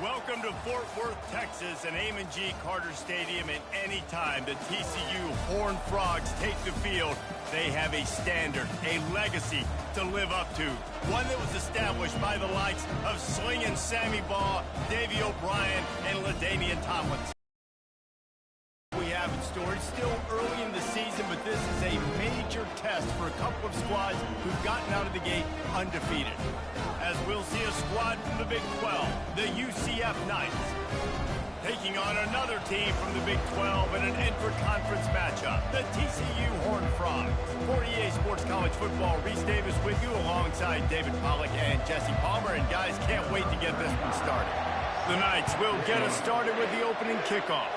Welcome to Fort Worth, Texas, and Amon G. Carter Stadium. And anytime the TCU Horned Frogs take the field, they have a standard, a legacy to live up to. One that was established by the likes of Slingin' Sammy Baugh, Davey O'Brien, and LaDainian Tomlinson. We have in store. It's still early in the season, but this is a major test for a couple of squads who've gotten out of the gate undefeated. As we'll see a squad from the Big 12, the UCF Knights, taking on another team from the Big 12 in an intra-conference matchup, the TCU Horned Frogs. For EA Sports College Football, Reese Davis with you alongside David Pollack and Jesse Palmer. And guys, can't wait to get this one started. The Knights will get us started with the opening kickoff.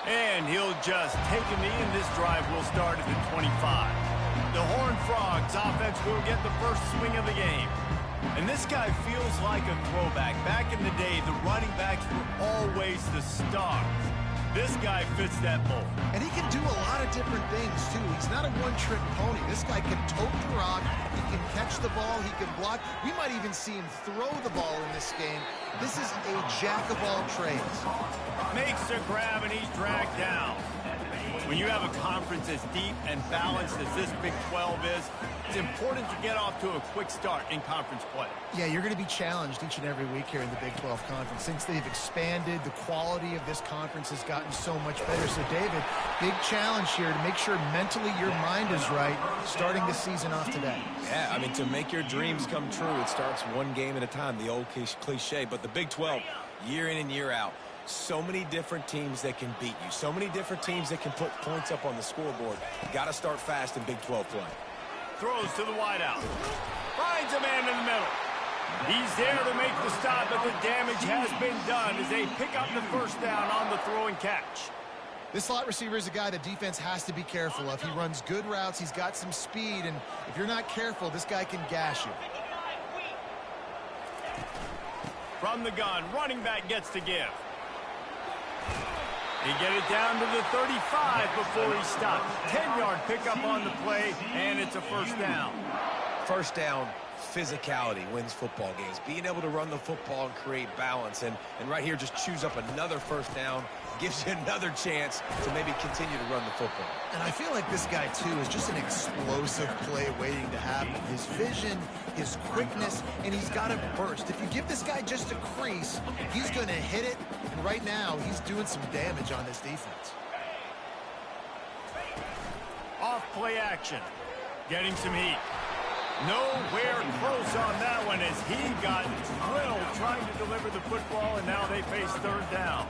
And he'll just take a knee, and this drive will start at the 25. The Horned Frogs offense will get the first swing of the game. And this guy feels like a throwback. Back in the day, the running backs were always the stars. This guy fits that mold. And he can do a lot of different things, too. He's not a one-trick pony. This guy can tote the rock. He can catch the ball. He can block. We might even see him throw the ball in this game. This is a jack of all trades. Makes a grab, and he's dragged down. When you have a conference as deep and balanced as this Big 12 is, it's important to get off to a quick start in conference play. Yeah, you're going to be challenged each and every week here in the Big 12 Conference. Since they've expanded, the quality of this conference has gotten so much better. So, David, big challenge here to make sure mentally your mind is right starting the season off today. Yeah, I mean, to make your dreams come true, it starts one game at a time, the old cliche. But the Big 12, year in and year out, so many different teams that can beat you. So many different teams that can put points up on the scoreboard. Got to start fast in Big 12 play. Throws to the wideout. Finds a man in the middle. He's there to make the stop, but the damage has been done as they pick up the first down on the throw and catch. This slot receiver is a guy the defense has to be careful of. He runs good routes. He's got some speed, and if you're not careful, this guy can gash you. From the gun, running back gets to give. He get it down to the 35 before he stops. 10-yard pickup on the play, and it's a first down. First down, physicality wins football games. Being able to run the football and create balance. And right here, just choose up another first down. Gives you another chance to maybe continue to run the football. And I feel like this guy, too, is just an explosive play waiting to happen. His vision, his quickness, and he's got a burst. If you give this guy just a crease, he's going to hit it. And right now, he's doing some damage on this defense. Off play action. Getting some heat. Nowhere close on that one as he got drilled trying to deliver the football, and now they face third down.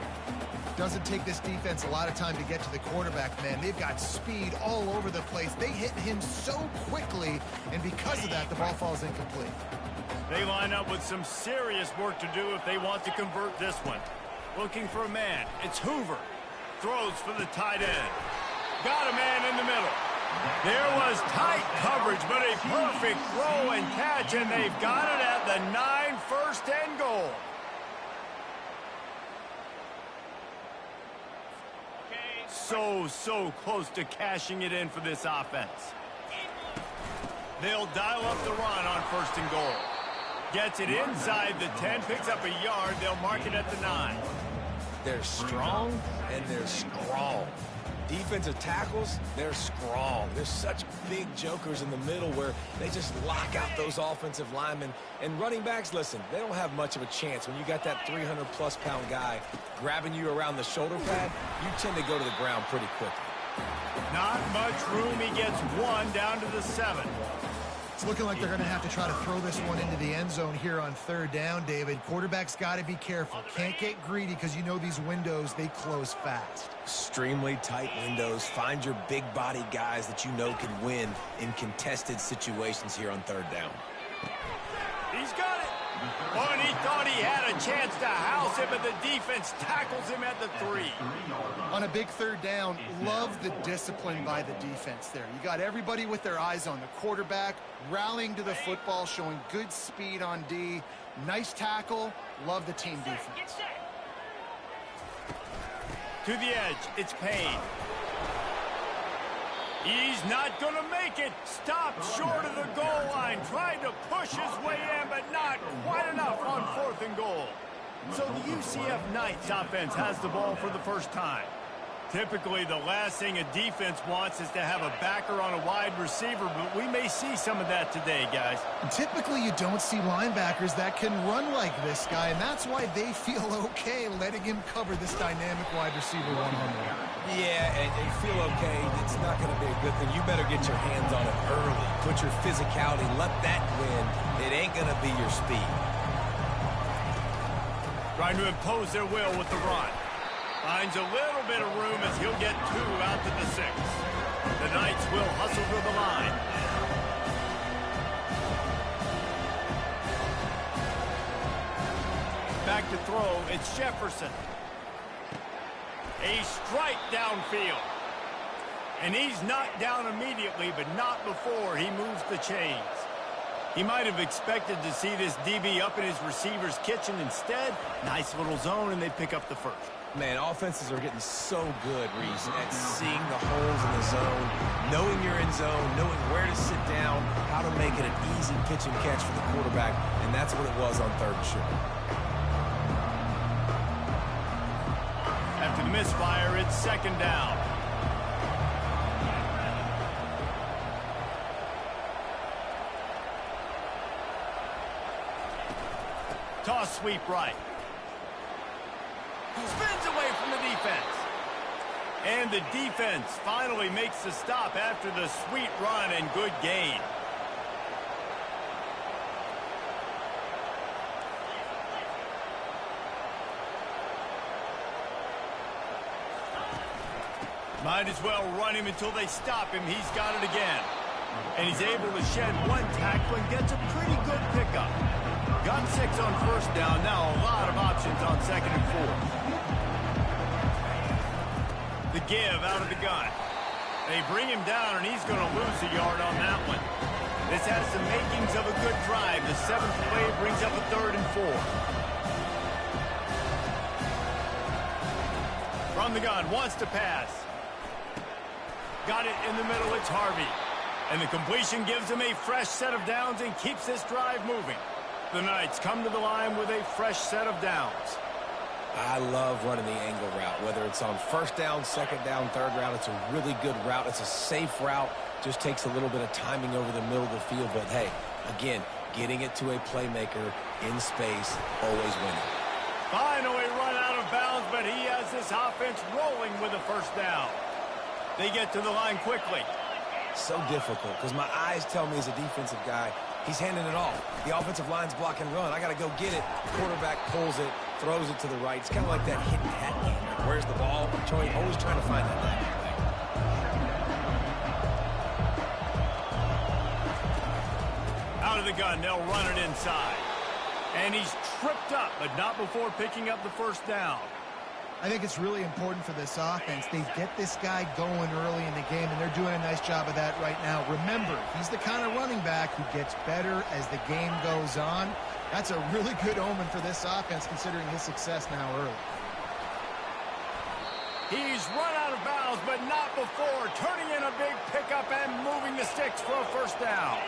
Doesn't take this defense a lot of time to get to the quarterback, man. They've got speed all over the place. They hit him so quickly, and because of that, the ball falls incomplete. They line up with some serious work to do if they want to convert this one. Looking for a man. It's Hoover. Throws for the tight end. Got a man in the middle. There was tight coverage, but a perfect throw and catch, and they've got it at the 9, first and goal. So close to cashing it in for this offense. They'll dial up the run on first and goal. Gets it inside the 10, picks up a yard. They'll mark it at the 9. They're strong and they're strong. Defensive tackles, they're strong. There's such big jokers in the middle where they just lock out those offensive linemen. And running backs, listen, they don't have much of a chance. When you got that 300-plus pound guy grabbing you around the shoulder pad, you tend to go to the ground pretty quickly. Not much room. He gets one down to the 7. It's looking like they're going to have to try to throw this one into the end zone here on third down, David. Quarterback's got to be careful. Can't get greedy because you know these windows, they close fast. Extremely tight windows. Find your big body guys that you know can win in contested situations here on third down. He's got it. Oh, and he thought he had a chance to house it, but the defense tackles him at the 3. On a big third down, love the discipline by the defense there. You got everybody with their eyes on the quarterback, rallying to the football, showing good speed on D. Nice tackle. Love the team defense. To the edge, it's Payne. He's not going to make it. Stopped short of the goal line. Tried to push his way in, but not quite enough on 4th and goal. So the UCF Knights offense has the ball for the first time. Typically, the last thing a defense wants is to have a backer on a wide receiver, but we may see some of that today, guys. Typically, you don't see linebackers that can run like this guy, and that's why they feel okay letting him cover this dynamic wide receiver one-on-one. Yeah, and you feel okay. It's not going to be a good thing. You better get your hands on it early. Put your physicality. Let that win. It ain't going to be your speed. Trying to impose their will with the run. Finds a little bit of room as he'll get 2 out to the 6. The Knights will hustle to the line. Back to throw, it's Jefferson. A strike downfield. And he's knocked down immediately, but not before he moves the chains. He might have expected to see this DB up in his receiver's kitchen. Instead, nice little zone, and they pick up the first. Man, offenses are getting so good, Reese, at seeing the holes in the zone, knowing you're in zone, knowing where to sit down, how to make it an easy pitch and catch for the quarterback, and that's what it was on 3rd and short. After the misfire, it's 2nd down. Toss sweep right. Spins away from the defense. And the defense finally makes the stop after the sweet run and good gain. Might as well run him until they stop him. He's got it again. And he's able to shed 1 tackle and gets a pretty good pickup. Got 6 on 1st down. Now a lot of options on 2nd and 4. The give out of the gun. They bring him down, and he's going to lose a yard on that one. This has the makings of a good drive. The 7th play brings up a 3rd and 4. From the gun, wants to pass. Got it in the middle, it's Harvey. And the completion gives him a fresh set of downs and keeps this drive moving. The Knights come to the line with a fresh set of downs. I love running the angle route, whether it's on 1st down, 2nd down, 3rd route. It's a really good route. It's a safe route. Just takes a little bit of timing over the middle of the field. But, hey, again, getting it to a playmaker in space, always winning. Finally run out of bounds, but he has this offense rolling with a 1st down. They get to the line quickly. So difficult because my eyes tell me as a defensive guy, he's handing it off. The offensive line's block and run. I got to go get it. Quarterback pulls it, throws it to the right. It's kind of like that hit and hat game. Like, where's the ball? Always trying to find that. Out of the gun, they'll run it inside. And he's tripped up, but not before picking up the 1st down. I think it's really important for this offense. They get this guy going early in the game, and they're doing a nice job of that right now. Remember, he's the kind of running back who gets better as the game goes on. That's a really good omen for this offense, considering his success now early. He's run out of bounds, but not before. Turning in a big pickup and moving the sticks for a 1st down.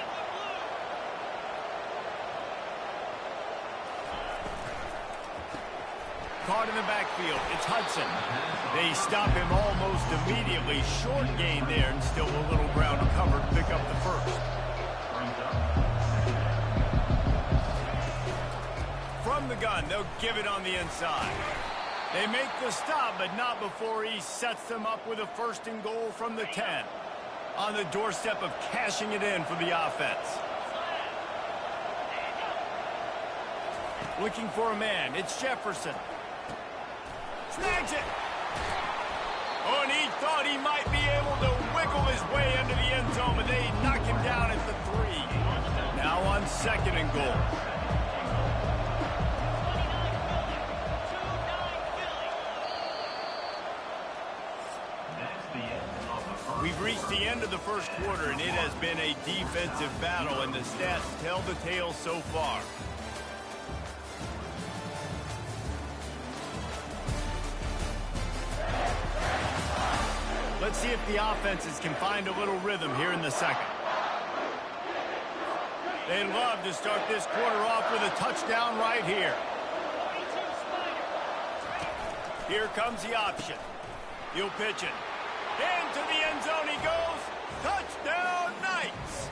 Caught in the backfield, it's Hudson. They stop him almost immediately. Short gain there, and still a little ground to cover to pick up the 1st. From the gun, they'll give it on the inside. They make the stop, but not before he sets them up with a 1st and goal from the 10. On the doorstep of cashing it in for the offense. Looking for a man, it's Jefferson. Snags it. Oh, and he thought he might be able to wiggle his way into the end zone, but they knock him down at the 3. Now on 2nd and goal. We've reached the end of the 1st quarter, and it has been a defensive battle, and the stats tell the tale so far. Let's see if the offenses can find a little rhythm here in the second. They'd love to start this quarter off with a touchdown right here. Here comes the option. He'll pitch it. Into the end zone he goes. Touchdown, Knights!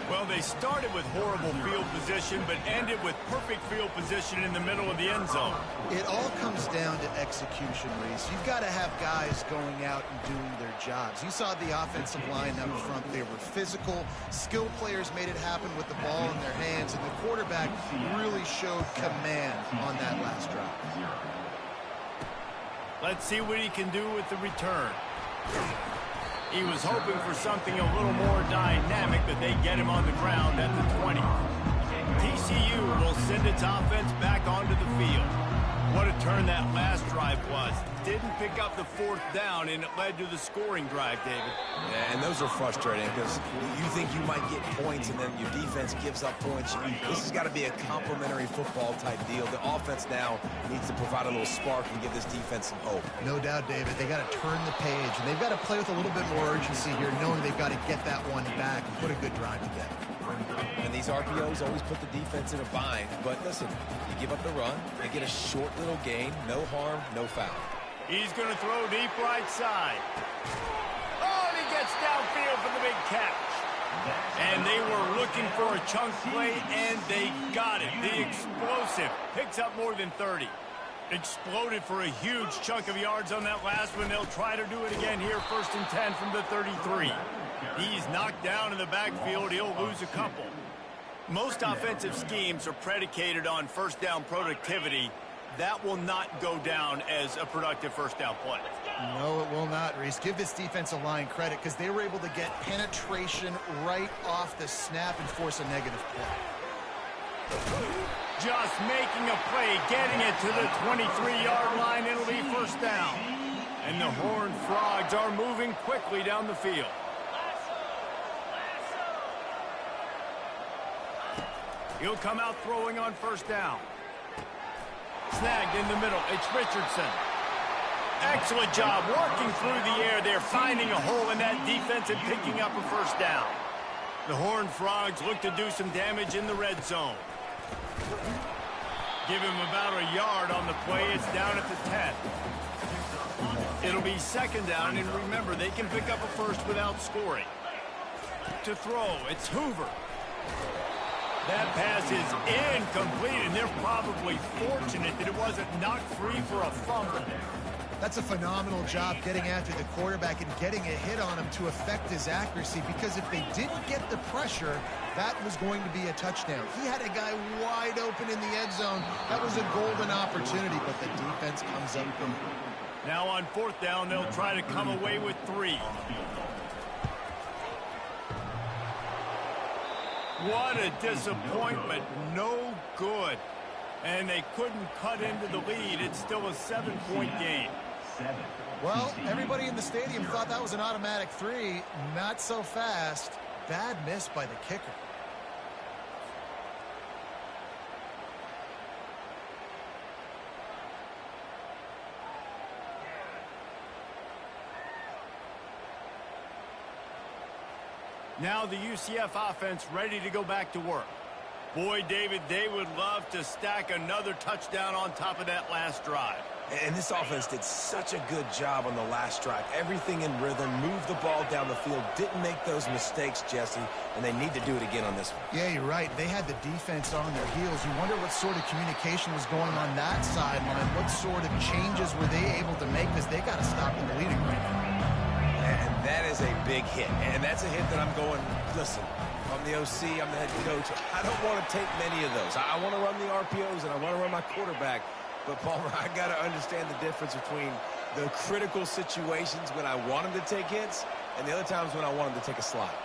Well, they started with horrible field position, but ended with perfect field position in the middle of the end zone. It all comes down to execution, Reese. You've got to have guys going out and doing their jobs. You saw the offensive line up front. They were physical. Skilled players made it happen with the ball in their hands, and the quarterback really showed command on that last drive. Let's see what he can do with the return. He was hoping for something a little more dynamic, but they get him on the ground at the 20. TCU will send its offense back onto the field. What a turn that last drive was. Didn't pick up the fourth down, and it led to the scoring drive, David. Yeah, and those are frustrating because you think you might get points, and then your defense gives up points. This has got to be a complimentary football type deal. The offense now needs to provide a little spark and give this defense some hope. No doubt, David. They got to turn the page, and they've got to play with a little bit more urgency here, knowing they've got to get that one back and put a good drive together. And these RPOs always put the defense in a bind. But listen, you give up the run, they get a short little gain, no harm, no foul. He's going to throw deep right side. Oh, and he gets downfield for the big catch. And they were looking for a chunk play, and they got it. The explosive picks up more than 30. Exploded for a huge chunk of yards on that last one. They'll try to do it again here, 1st and 10 from the 33. He's knocked down in the backfield. He'll lose a couple. Most offensive schemes are predicated on first down productivity. That will not go down as a productive first down play. No, it will not, Reese. Give this defensive line credit because they were able to get penetration right off the snap and force a negative play. Just making a play, getting it to the 23-yard line. It'll be first down. And the Horned Frogs are moving quickly down the field. He'll come out throwing on first down. Snagged in the middle. It's Richardson. Excellent job working through the air there, finding a hole in that defense and picking up a first down. The Horned Frogs look to do some damage in the red zone. Give him about a yard on the play. It's down at the 10. It'll be second down, and remember, they can pick up a first without scoring. To throw, it's Hoover. That pass is incomplete, and they're probably fortunate that it wasn't knocked free for a fumble. That's a phenomenal job getting after the quarterback and getting a hit on him to affect his accuracy, because if they didn't get the pressure, that was going to be a touchdown. He had a guy wide open in the end zone. That was a golden opportunity, but the defense comes up big. Now on 4th down, they'll try to come away with 3. What a disappointment. No good. And they couldn't cut into the lead. It's still a 7-point game. Well, everybody in the stadium thought that was an automatic 3. Not so fast. Bad miss by the kicker. Now the UCF offense ready to go back to work. Boy, David, they would love to stack another touchdown on top of that last drive. And this offense did such a good job on the last drive. Everything in rhythm, moved the ball down the field, didn't make those mistakes, Jesse, and they need to do it again on this one. Yeah, you're right. They had the defense on their heels. You wonder what sort of communication was going on that sideline. What sort of changes were they able to make, because they got to stop in the leading right now. And that is a big hit. And that's a hit that I'm going, listen, I'm the OC, I'm the head coach. I don't want to take many of those. I want to run the RPOs, and I want to run my quarterback. But, Palmer, I got to understand the difference between the critical situations when I want him to take hits and the other times when I want him to take a slide.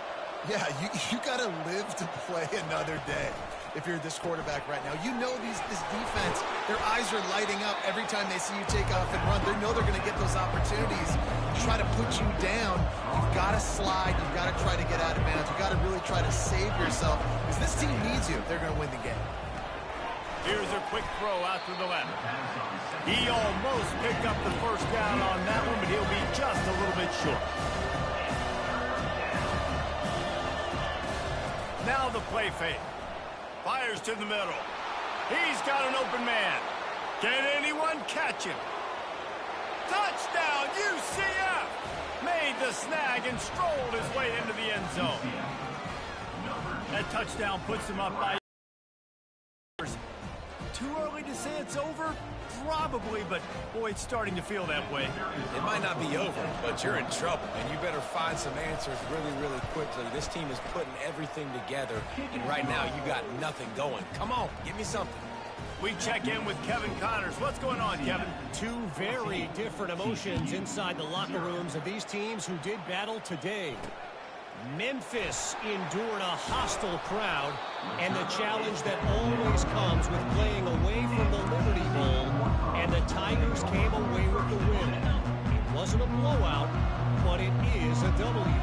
Yeah, you got to live to play another day if you're this quarterback right now. You know this defense, their eyes are lighting up every time they see you take off and run. They know they're going to get those opportunities to try to put you down. You've got to slide. You've got to try to get out of bounds. You've got to really try to save yourself, because this team needs you if they're going to win the game. Here's a quick throw out to the left. He almost picked up the first down on that one, but he'll be just a bit short. Now the play fake. Fires to the middle. He's got an open man. Can anyone catch him? Touchdown, UCF! Made the snag and strolled his way into the end zone. That touchdown puts him up by... Too early to say it's over? Probably, but boy, it's starting to feel that way. It might not be over, but you're in trouble, and you better find some answers really, really quickly. This team is putting everything together, and right now you got nothing going. Come on, give me something. We check in with Kevin Connors. What's going on, Kevin? Two very different emotions inside the locker rooms of these teams who did battle today. Memphis endured a hostile crowd and the challenge that always comes with playing away from the Liberty Bowl, and the Tigers came away with the win. It wasn't a blowout, but it is a W.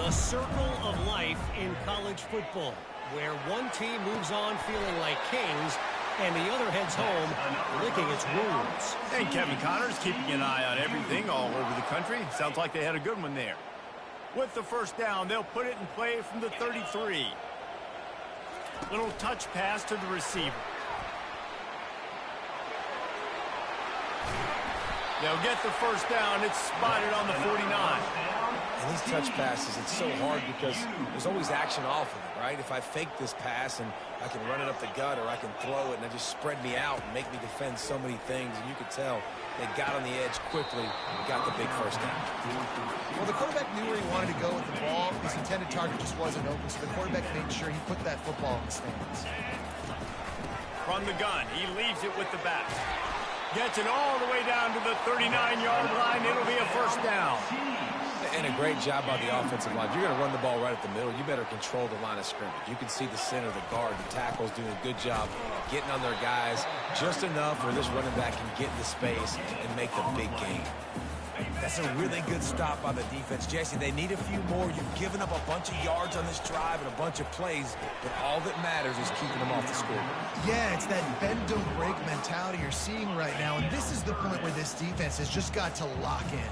The circle of life in college football, where one team moves on feeling like kings and the other heads home licking its wounds. And Kevin Connors keeping an eye on everything all over the country. Sounds like they had a good one there. With the first down, they'll put it in play from the 33. Little touch pass to the receiver. They'll get the first down. It's spotted on the 49. And these touch passes, it's so hard because there's always action off of it, right? If I fake this pass and I can run it up the gut, or I can throw it and it just spread me out and make me defend so many things, and you could tell they got on the edge quickly and got the big first down. Well, the quarterback knew where he wanted to go with the ball. His intended target just wasn't open, so the quarterback made sure he put that football in the stands. From the gun, he leaves it with the back. Gets it all the way down to the 39-yard line. It'll be a first down. And a great job by the offensive line. If you're going to run the ball right at the middle, you better control the line of scrimmage. You can see the center, the guard, the tackles doing a good job getting on their guys just enough where this running back can get into space and make the big game. That's a really good stop by the defense. Jesse, they need a few more. You've given up a bunch of yards on this drive and a bunch of plays, but all that matters is keeping them off the scoreboard. Yeah, it's that bend, don't break mentality you're seeing right now, and this is the point where this defense has just got to lock in.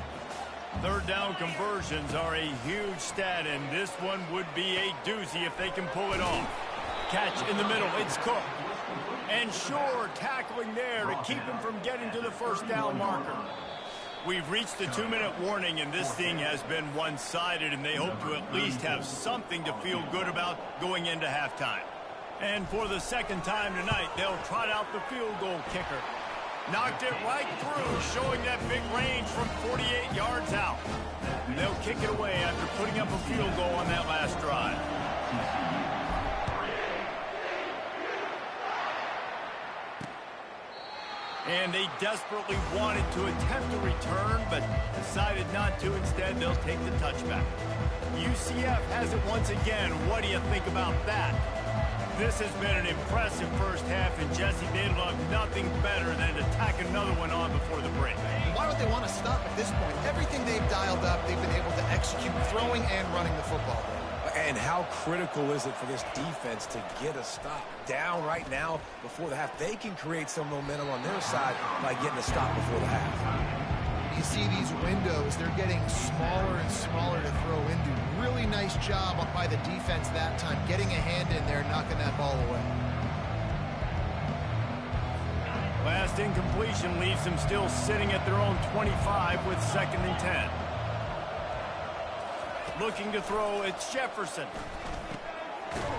Third down conversions are a huge stat, and this one would be a doozy if they can pull it off. Catch in the middle, it's Cook. And Shore tackling there to keep him from getting to the first down marker. We've reached the 2-minute warning, and this thing has been one-sided, and they hope to at least have something to feel good about going into halftime. And for the second time tonight, they'll trot out the field goal kicker. Knocked it right through, showing that big range from 48 yards out. They'll kick it away after putting up a field goal on that last drive. And they desperately wanted to attempt a return, but decided not to. Instead, they'll take the touchback. UCF has it once again. What do you think about that? This has been an impressive first half, and Jesse, they look nothing better than to tack another one on before the break. Why would they want to stop at this point? Everything they've dialed up, they've been able to execute, throwing and running the football. And how critical is it for this defense to get a stop down right now before the half? They can create some momentum on their side by getting a stop before the half. You see these windows, they're getting smaller and smaller to throw into. Really nice job by the defense that time, getting a hand in there, knocking that ball away. Last incompletion leaves them still sitting at their own 25 with 2nd and 10. Looking to throw, it's Jefferson.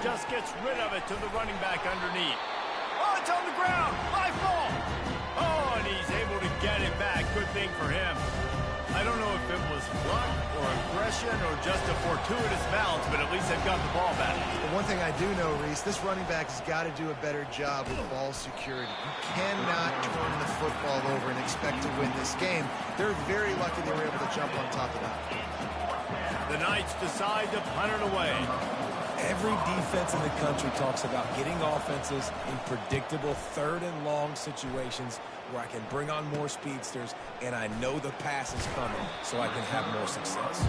Just gets rid of it to the running back underneath. Oh, it's on the ground. High ball. Oh, and he's able to get it back. Good thing for him. I don't know if it was luck or aggression or just a fortuitous bounce, but at least they've got the ball back. The one thing I do know, Reese, this running back has got to do a better job with ball security. You cannot turn the football over and expect to win this game. They're very lucky they were able to jump on top of that. The Knights decide to punt it away. Every defense in the country talks about getting offenses in predictable 3rd and long situations where I can bring on more speedsters and I know the pass is coming so I can have more success.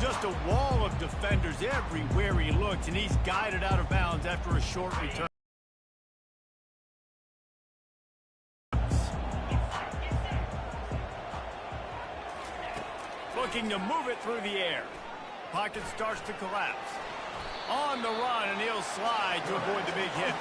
Just a wall of defenders everywhere he looks, and he's guided out of bounds after a short return. looking to move it through the air. Pocket starts to collapse. On the run, and he'll slide to avoid the big hit.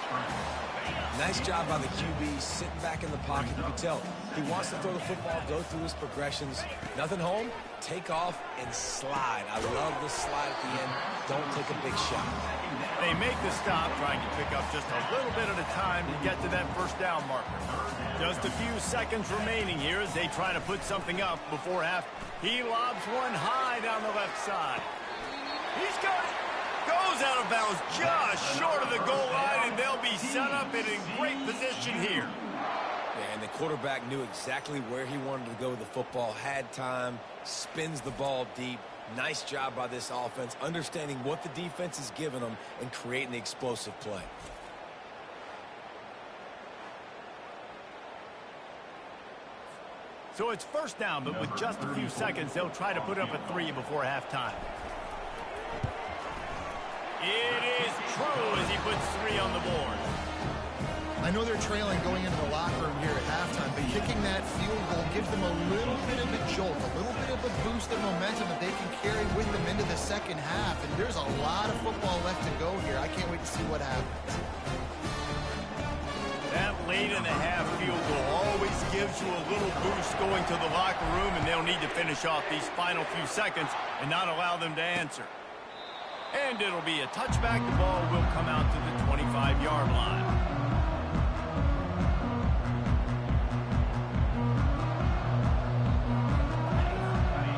Nice job by the QB, sitting back in the pocket. You can tell he wants to throw the football, go through his progressions. Nothing home, take off, and slide. I love the slide at the end. Don't take a big shot. They make the stop, trying to pick up just a little bit at a time to get to that first down marker. Just a few seconds remaining here as they try to put something up before half. He lobs one high down the left side. He's got it. Goes out of bounds just short of the goal line, and they'll be set up in a great position here. Yeah, and the quarterback knew exactly where he wanted to go with the football, had time, spins the ball deep. Nice job by this offense, understanding what the defense is giving them and creating the explosive play. So it's first down, but with just a few seconds, they'll try to put up a 3 before halftime. It is true as he puts 3 on the board. I know they're trailing going into the locker room here at halftime, but kicking that field goal gives them a little bit of a jolt, a little bit of a boost of momentum that they can carry with them into the second half. And there's a lot of football left to go here. I can't wait to see what happens. That late in the half field goal always gives you a little boost going to the locker room, and they'll need to finish off these final few seconds and not allow them to answer. And it'll be a touchback. The ball will come out to the 25-yard line.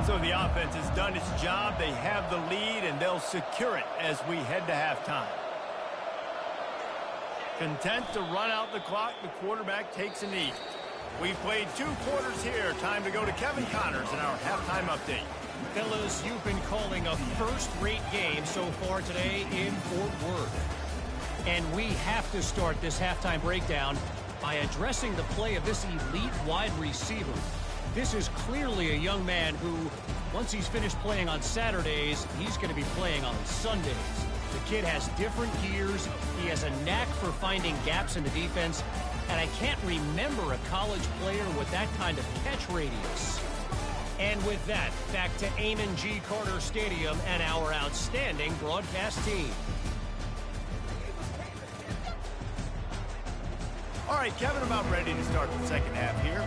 So the offense has done its job. They have the lead, and they'll secure it as we head to halftime. Content to run out the clock, the quarterback takes a knee. We've played 2 quarters here. Time to go to Kevin Connors in our halftime update. Fellas, you've been calling a first-rate game so far today in Fort Worth. And we have to start this halftime breakdown by addressing the play of this elite wide receiver. This is clearly a young man who, once he's finished playing on Saturdays, he's going to be playing on Sundays. The kid has different gears. He has a knack for finding gaps in the defense. And I can't remember a college player with that kind of catch radius. And with that, back to Amon G. Carter Stadium and our outstanding broadcast team. All right, Kevin, about ready to start the second half here.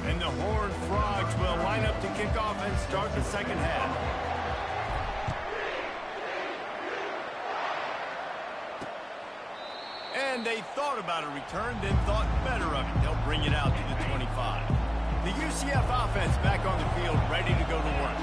And the Horned Frogs will line up to kick off and start the second half. And they thought about a return, then thought better of it. They'll bring it out to the 25. The UCF offense back on the field, ready to go to work.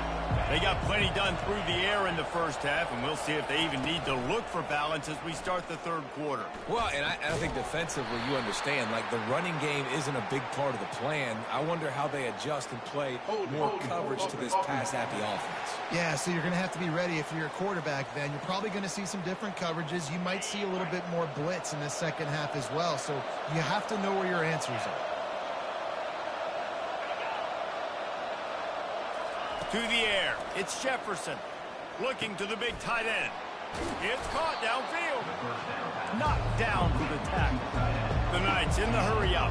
They got plenty done through the air in the first half, and we'll see if they even need to look for balance as we start the third quarter. Well, and I think defensively, you understand, like the running game isn't a big part of the plan. I wonder how they adjust and play more coverage to this pass-happy offense. Yeah, so you're going to have to be ready if you're a quarterback then. You're probably going to see some different coverages. You might see a little bit more blitz in the second half as well, so you have to know where your answers are. To the air, it's Jefferson, looking to the big tight end. It's caught downfield. Knocked down for the tackle. The Knights in the hurry up.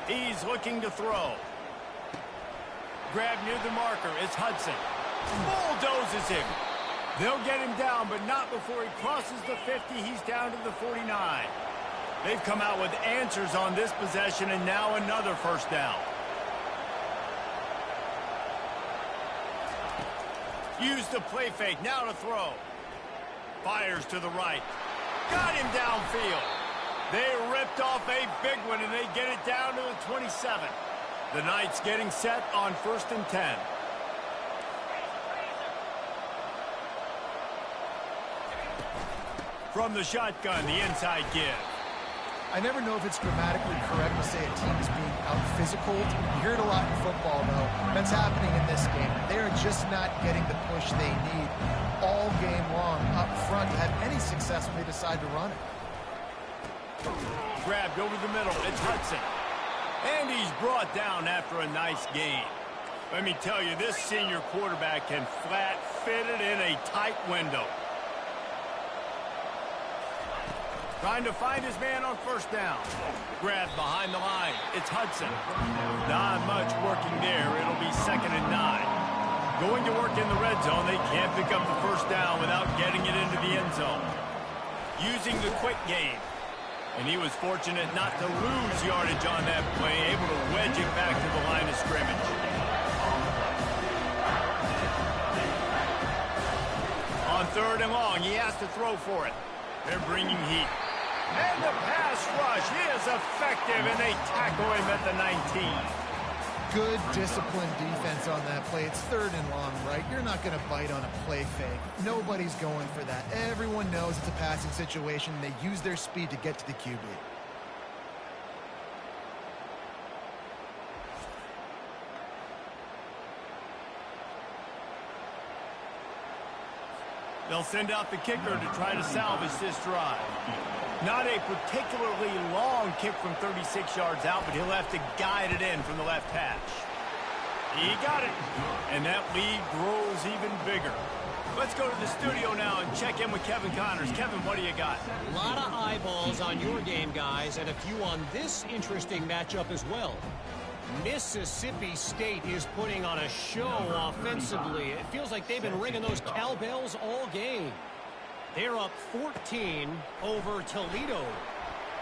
He's looking to throw. Grab near the marker, it's Hudson. Bulldozes him. They'll get him down, but not before he crosses the 50. He's down to the 49. They've come out with answers on this possession, and now another first down. Use the play fake, now to throw. Fires to the right. Got him downfield. They ripped off a big one, and they get it down to the 27. The Knights getting set on 1st and 10. From the shotgun, the inside give. I never know if it's grammatically correct to say a team is being out-physical. You hear it a lot in football, though. That's happening in this game. They are just not getting the push they need all game long up front to have any success when they decide to run it. grabbed over the middle. It's Hudson. And he's brought down after a nice gain. Let me tell you, this senior quarterback can flat fit it in a tight window. Trying to find his man on first down. Grabbed behind the line. It's Hudson. Not much working there. It'll be 2nd and 9. Going to work in the red zone. They can't pick up the first down without getting it into the end zone. Using the quick game. And he was fortunate not to lose yardage on that play. Able to wedge it back to the line of scrimmage. On 3rd and long, he has to throw for it. They're bringing heat. And the pass rush is effective, and they tackle him at the 19. Good disciplined defense on that play. It's 3rd and long, right? You're not going to bite on a play fake. Nobody's going for that. Everyone knows it's a passing situation. They use their speed to get to the QB. They'll send out the kicker to try to salvage this drive. Not a particularly long kick from 36 yards out, but he'll have to guide it in from the left hash. He got it, and that lead grows even bigger. Let's go to the studio now and check in with Kevin Connors. Kevin, what do you got? A lot of eyeballs on your game, guys, and a few on this interesting matchup as well. Mississippi State is putting on a show offensively. It feels like they've been ringing those cowbells all game. They're up 14 over Toledo.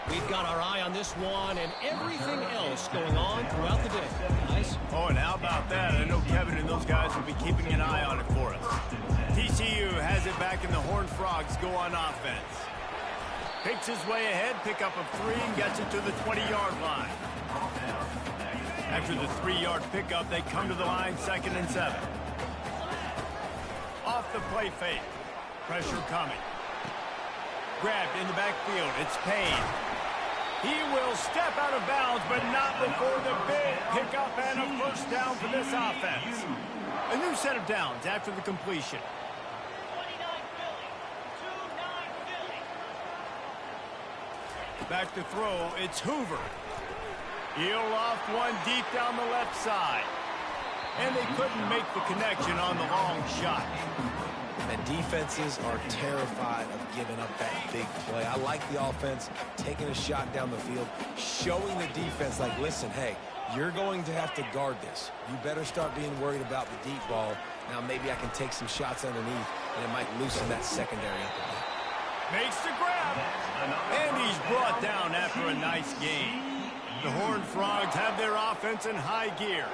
We've got our eye on this one and everything else going on throughout the day. Guys? Oh, and how about that? I know Kevin and those guys will be keeping an eye on it for us. TCU has it back, and the Horned Frogs go on offense. Picks his way ahead, pick up of 3, and gets it to the 20-yard line. After the 3-yard pickup, they come to the line, 2nd and 7. Off the play fake. Pressure coming. Grabbed in the backfield. It's Payne. He will step out of bounds, but not before the big pickup and a first down for this offense. A new set of downs after the completion. Back to throw. It's Hoover. He'll loft one deep down the left side. And they couldn't make the connection on the long shot. And defenses are terrified of giving up that big play. I like the offense taking a shot down the field, showing the defense like, listen, hey, you're going to have to guard this. You better start being worried about the deep ball. Now maybe I can take some shots underneath, and it might loosen that secondary up a bit. Makes the grab. And he's brought down after a nice gain. The Horned Frogs have their offense in high gear.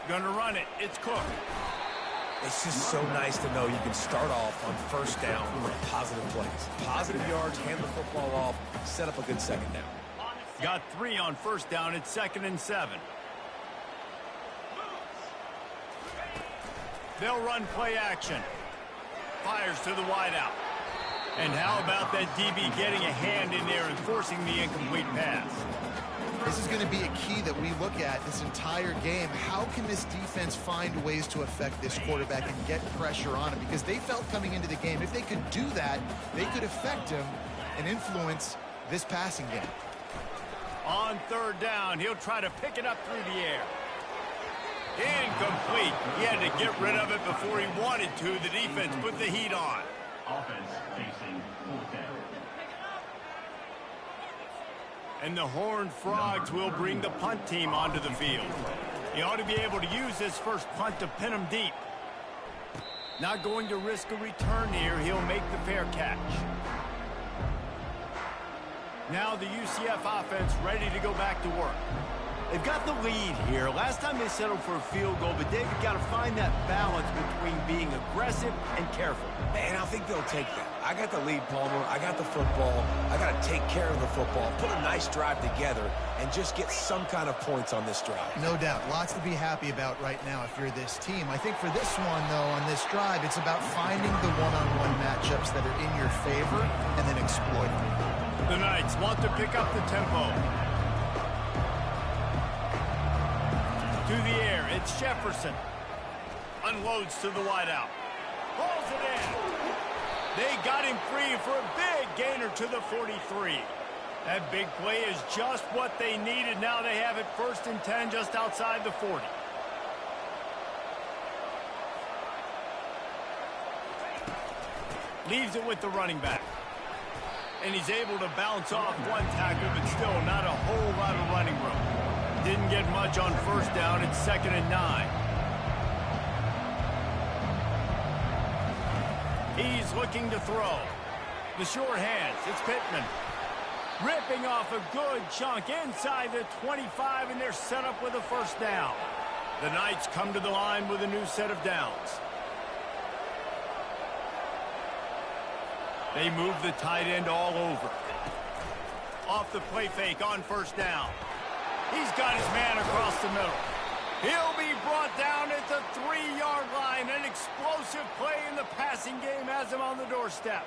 Gonna run it. It's Cook. It's just so nice to know you can start off on first down with positive plays. Positive yards, hand the football off, set up a good second down. Got 3 on first down. It's 2nd and 7. They'll run play action. Fires to the wideout. And how about that DB getting a hand in there and forcing the incomplete pass? This is going to be a key that we look at this entire game. How can this defense find ways to affect this quarterback and get pressure on him? Because they felt coming into the game, if they could do that, they could affect him and influence this passing game. On 3rd down, he'll try to pick it up through the air. Incomplete. He had to get rid of it before he wanted to. The defense put the heat on. Offense facing 4th down. And the Horned Frogs will bring the punt team onto the field. He ought to be able to use this first punt to pin him deep. Not going to risk a return here. He'll make the fair catch. Now the UCF offense ready to go back to work. They've got the lead here. Last time they settled for a field goal, but David got to find that balance between being aggressive and careful. Man, I think they'll take that. I got the lead, Palmer. I got the football. I got to take care of the football, put a nice drive together, and just get some kind of points on this drive. No doubt. Lots to be happy about right now if you're this team. I think for this one, though, on this drive, it's about finding the one-on-one matchups that are in your favor and then exploiting them. The Knights want to pick up the tempo. To the air, it's Jefferson. Unloads to the wideout. Pulls it in. They got him free for a big gainer to the 43. That big play is just what they needed. Now they have it 1st and 10 just outside the 40. Leaves it with the running back. And he's able to bounce off one tackle, but still not a whole lot of running room. Didn't get much on 1st down. It's 2nd and 9. He's looking to throw. The sure hands. It's Pittman. Ripping off a good chunk inside the 25, and they're set up with a 1st down. The Knights come to the line with a new set of downs. They move the tight end all over. Off the play fake on 1st down. He's got his man across the middle. He'll be brought down at the 3-yard line. An explosive play in the passing game has him on the doorstep.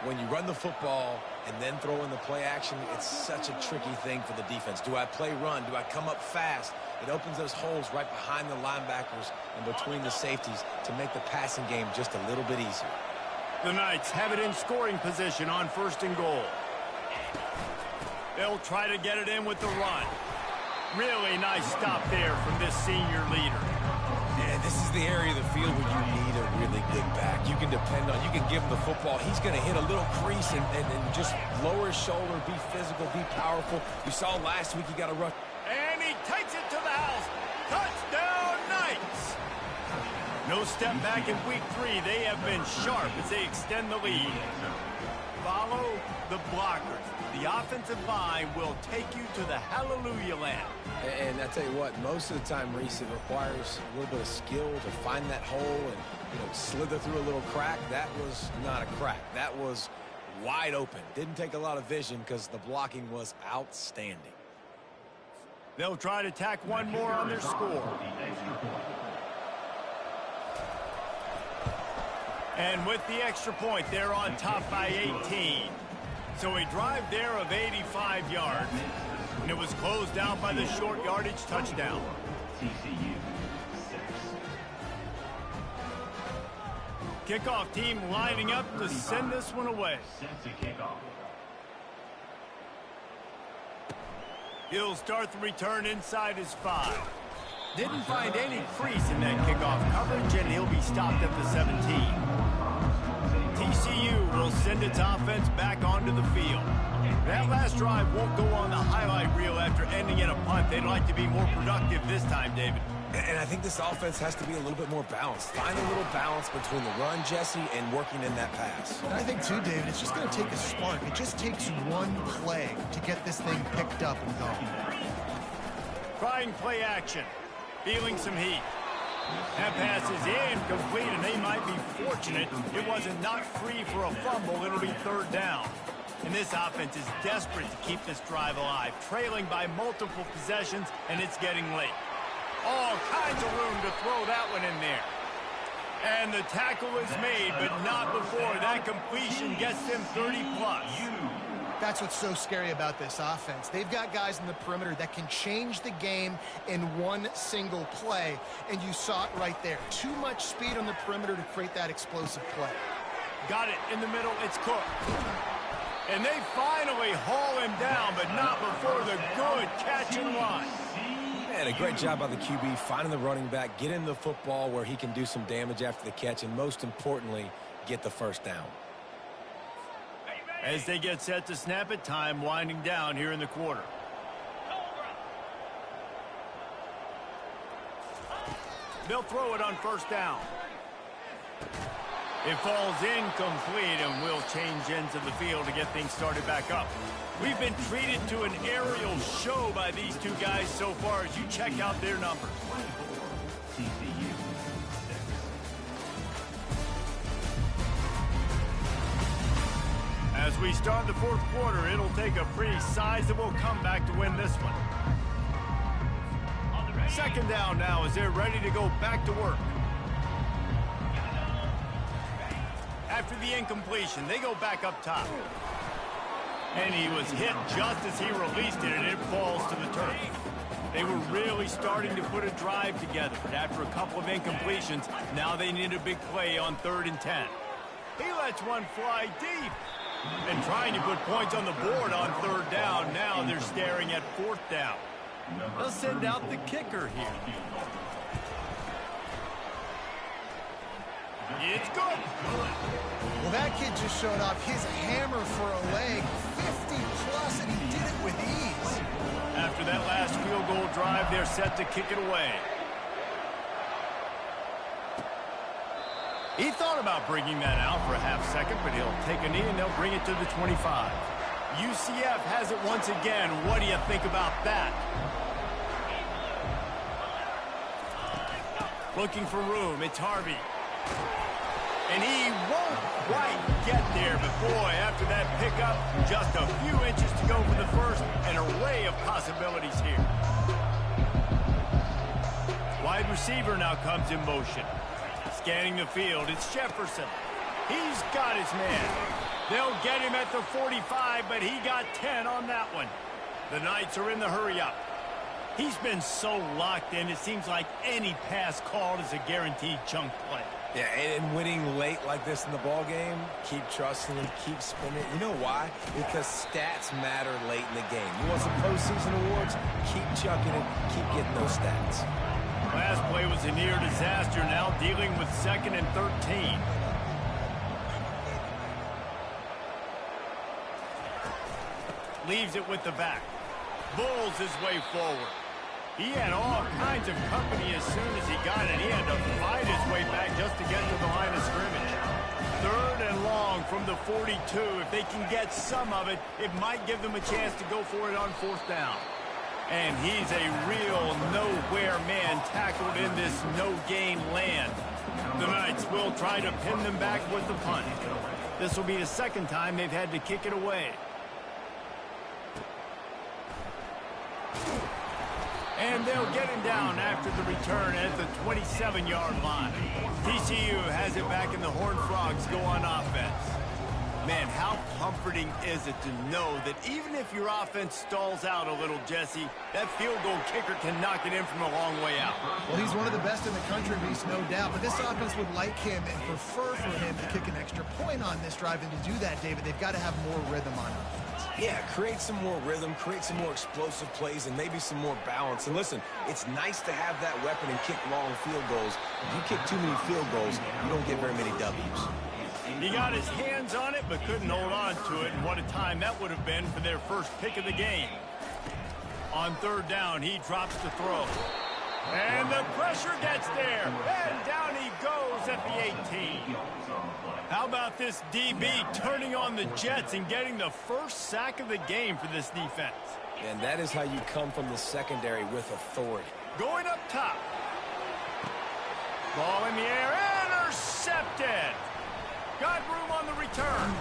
When you run the football and then throw in the play action, it's such a tricky thing for the defense. Do I play run? Do I come up fast? It opens those holes right behind the linebackers and between the safeties to make the passing game just a little bit easier. The Knights have it in scoring position on 1st and goal. They'll try to get it in with the run. Really nice stop there from this senior leader. Yeah, this is the area of the field where you need a really good back. You can depend on, you can give him the football. He's going to hit a little crease and just lower his shoulder, be physical, be powerful. You saw last week he got a rush. And he takes it to the house. Touchdown, Knights! No step back in week 3. They have been sharp as they extend the lead. Follow the blockers. The offensive line will take you to the hallelujah land. And I tell you what, most of the time, Reese, it requires a little bit of skill to find that hole and slither through a little crack. That was not a crack. That was wide open. Didn't take a lot of vision because the blocking was outstanding. They'll try to tack one more on their score. And with the extra point, they're on top by 18. So a drive there of 85 yards. And it was closed out by the short yardage touchdown. TCU 6. Kickoff team lining up to send this one away. Set to kick off. He'll start the return inside his 5. Didn't find any crease in that kickoff coverage, and he'll be stopped at the 17. TCU will send its offense back onto the field. That last drive won't go on the highlight reel after ending in a punt. They'd like to be more productive this time, David. And I think this offense has to be a little bit more balanced. Find a little balance between the run, Jesse, and working in that pass. And I think, too, David, it's just going to take a spark. It just takes one play to get this thing picked up and going. Trying play action. Feeling some heat. That pass is incomplete, and they might be fortunate it wasn't knocked free for a fumble. It'll be 3rd down. And this offense is desperate to keep this drive alive, trailing by multiple possessions, and it's getting late. All kinds of room to throw that one in there. And the tackle is made, but not before that completion gets them 30-plus. That's what's so scary about this offense. They've got guys in the perimeter that can change the game in one single play, and you saw it right there. Too much speed on the perimeter to create that explosive play. Got it in the middle. It's Cook. And they finally haul him down, but not before the good catch and run. Man, a great job by the QB finding the running back, getting the football where he can do some damage after the catch, and most importantly, get the 1st down. As they get set to snap it, time winding down here in the quarter. They'll throw it on 1st down. It falls incomplete, and we'll change ends of the field to get things started back up. We've been treated to an aerial show by these two guys so far as you check out their numbers. TCU 6. As we start the 4th quarter, it'll take a pretty sizable comeback to win this one. 2nd down now as they're ready to go back to work. After the incompletion, they go back up top. And he was hit just as he released it, and it falls to the turf. They were really starting to put a drive together, but after a couple of incompletions, now they need a big play on 3rd and 10. He lets one fly deep. And trying to put points on the board on third down. Now they're staring at fourth down. They'll send out the kicker here. It's good. Well, that kid just showed off his hammer for a leg. 50-plus, and he did it with ease. After that last field goal drive, they're set to kick it away. He thought about bringing that out for a half second, but he'll take a knee and they'll bring it to the 25. UCF has it once again. What do you think about that? Looking for room. It's Harvey. And he won't quite get there, but boy, after that pickup, just a few inches to go for the first, an array of possibilities here. Wide receiver now comes in motion. Scanning the field, it's Jefferson. He's got his man. They'll get him at the 45, but he got 10 on that one. The Knights are in the hurry-up. He's been so locked in, it seems like any pass called is a guaranteed chunk play. Yeah, and winning late like this in the ball game, keep trusting him, keep spinning. You know why? Because stats matter late in the game. You want some postseason awards? Keep chucking it, keep getting those stats. Last play was a near disaster, now dealing with 2nd and 13. Leaves it with the back. Bulls his way forward. He had all kinds of company as soon as he got it. He had to fight his way back just to get to the line of scrimmage. 3rd and long from the 42. If they can get some of it, it might give them a chance to go for it on 4th down. And he's a real nowhere man tackled in this no-gain land. The Knights will try to pin them back with the punt. This will be the 2nd time they've had to kick it away. And they'll get him down after the return at the 27-yard line. TCU has it back and the Horned Frogs go on offense. Man, how comforting is it to know that even if your offense stalls out a little, Jesse, that field goal kicker can knock it in from a long way out. Well, he's one of the best in the country, Reese, no doubt. But this offense would like him and prefer for him to kick an extra point on this drive. And to do that, David, they've got to have more rhythm on offense. Yeah, create some more rhythm, create some more explosive plays, and maybe some more balance. And listen, it's nice to have that weapon and kick long field goals. If you kick too many field goals, you don't get very many W's. He got his hands on it, but couldn't hold on to it. And what a time that would have been for their first pick of the game. On 3rd down, he drops the throw. And the pressure gets there. And down he goes at the 18. How about this DB turning on the Jets and getting the first sack of the game for this defense? And that is how you come from the secondary with authority. Going up top. Ball in the air. Intercepted. Got room on the return.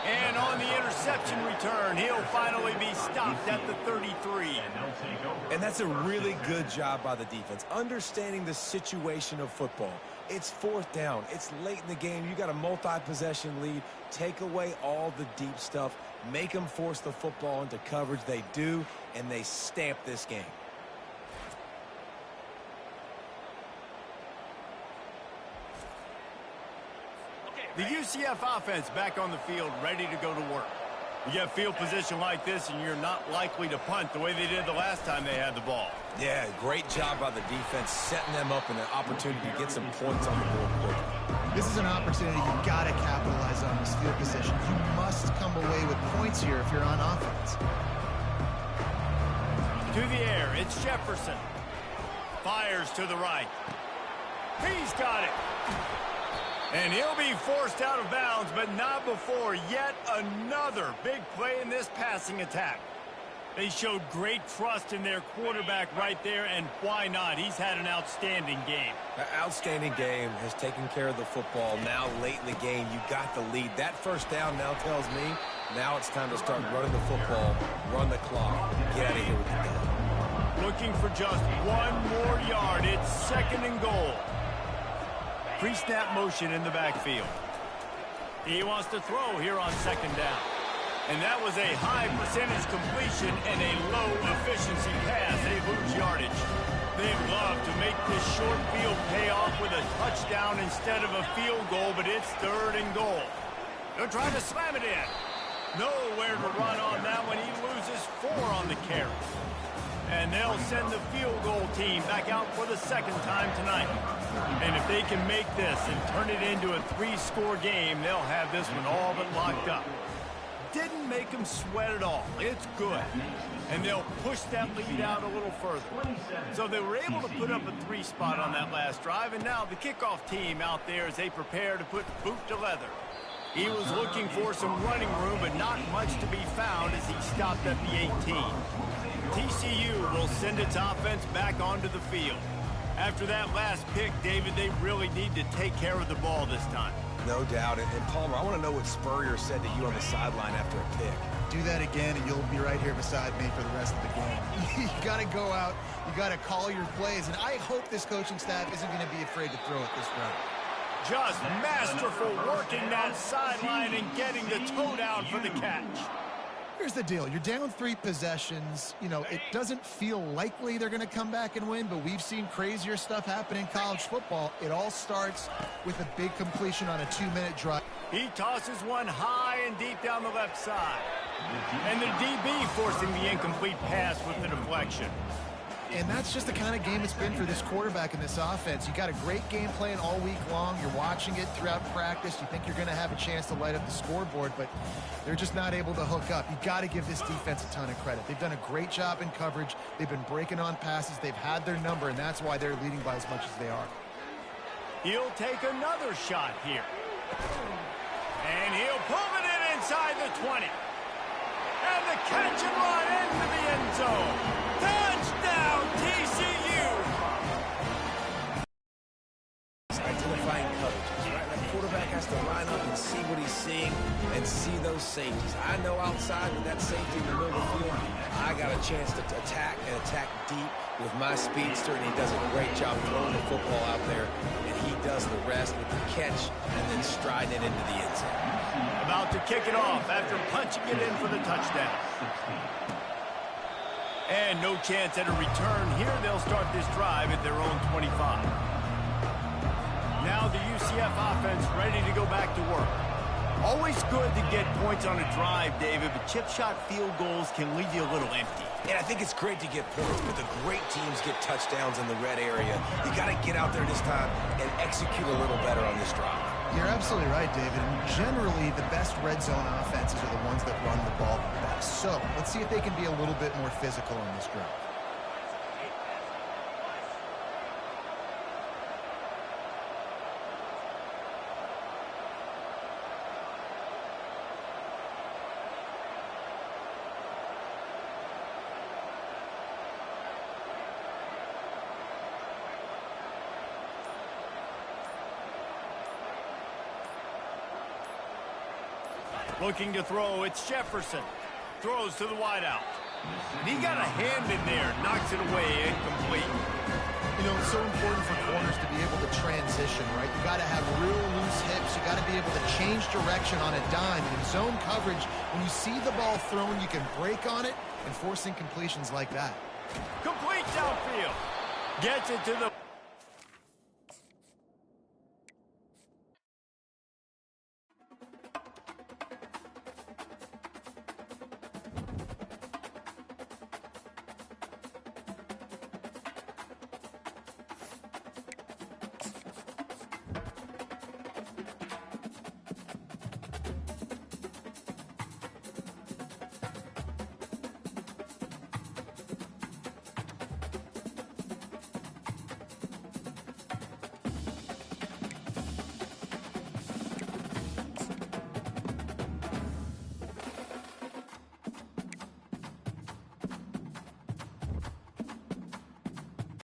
And on the interception return, he'll finally be stopped at the 33. And that's a really good job by the defense, understanding the situation of football. It's 4th down. It's late in the game. You got a multi-possession lead. Take away all the deep stuff. Make them force the football into coverage. They do, and they stamp this game. The UCF offense back on the field, ready to go to work. You get field position like this, and you're not likely to punt the way they did the last time they had the ball. Yeah, great job by the defense, setting them up in an opportunity to get some points on the board quickly. This is an opportunity you've got to capitalize on this field position. You must come away with points here if you're on offense. To the air, it's Jefferson. Fires to the right. He's got it. And he'll be forced out of bounds, but not before yet another big play in this passing attack. They showed great trust in their quarterback right there, and why not? He's had an outstanding game. An outstanding game, has taken care of the football. Now late in the game, you got the lead. That 1st down now tells me now it's time to start running the football, run the clock, get out of here with the game. Looking for just one more yard. It's 2nd and goal. Pre-snap motion in the backfield. He wants to throw here on 2nd down. And that was a high percentage completion and a low efficiency pass. They lose yardage. They love to make this short field pay off with a touchdown instead of a field goal, but it's 3rd and goal. They'll try to slam it in. Nowhere to run on that one. He loses 4 on the carry. And they'll send the field goal team back out for the 2nd time tonight. And if they can make this and turn it into a 3-score game, they'll have this one all but locked up. Didn't make them sweat at all. It's good. And they'll push that lead out a little further. So they were able to put up a 3 spot on that last drive, and now the kickoff team out there as they prepare to put boot to leather. He was looking for some running room, but not much to be found as he stopped at the 18. TCU will send its offense back onto the field. After that last pick, David, they really need to take care of the ball this time. No doubt. And Palmer, I want to know what Spurrier said to you on the sideline after a pick. Do that again, and you'll be right here beside me for the rest of the game. You got to go out. You got to call your plays, and I hope this coaching staff isn't going to be afraid to throw it this round. Just masterful working that sideline and getting the toe down for the catch. Here's the deal. You're down 3 possessions. You know, it doesn't feel likely they're going to come back and win, but we've seen crazier stuff happen in college football. It all starts with a big completion on a 2-minute drive. He tosses one high and deep down the left side. And the DB forcing the incomplete pass with the deflection. And that's just the kind of game it's been for this quarterback in this offense. You got a great game plan all week long. You're watching it throughout practice. You think you're going to have a chance to light up the scoreboard, but they're just not able to hook up. You got to give this defense a ton of credit. They've done a great job in coverage. They've been breaking on passes. They've had their number, and that's why they're leading by as much as they are. He'll take another shot here. And he'll pull it in inside the 20. And the catch and run into the end zone. Touchdown, TCU! Identifying coverages, right? That quarterback has to line up and see what he's seeing and see those safeties. I know outside with that safety in the middle of the field, I got a chance to attack and attack deep with my speedster, and he does a great job throwing the football out there, and he does the rest with the catch and then striding it into the end zone. About to kick it off after punching it in for the touchdown. And no chance at a return here. They'll start this drive at their own 25. Now the UCF offense ready to go back to work. Always good to get points on a drive, David, but chip shot field goals can leave you a little empty. And I think it's great to get points, but the great teams get touchdowns in the red area. You got to get out there this time and execute a little better on this drive. You're absolutely right, David. And generally, the best red zone offenses are the ones that run the ball the best. So let's see if they can be a little bit more physical on this drive. Looking to throw, it's Jefferson. Throws to the wideout. And he got a hand in there, knocks it away, incomplete. You know, it's so important for corners to be able to transition, right? You got to have real loose hips. You got to be able to change direction on a dime. And in zone coverage, when you see the ball thrown, you can break on it and force incompletions like that. Complete downfield. Gets it to the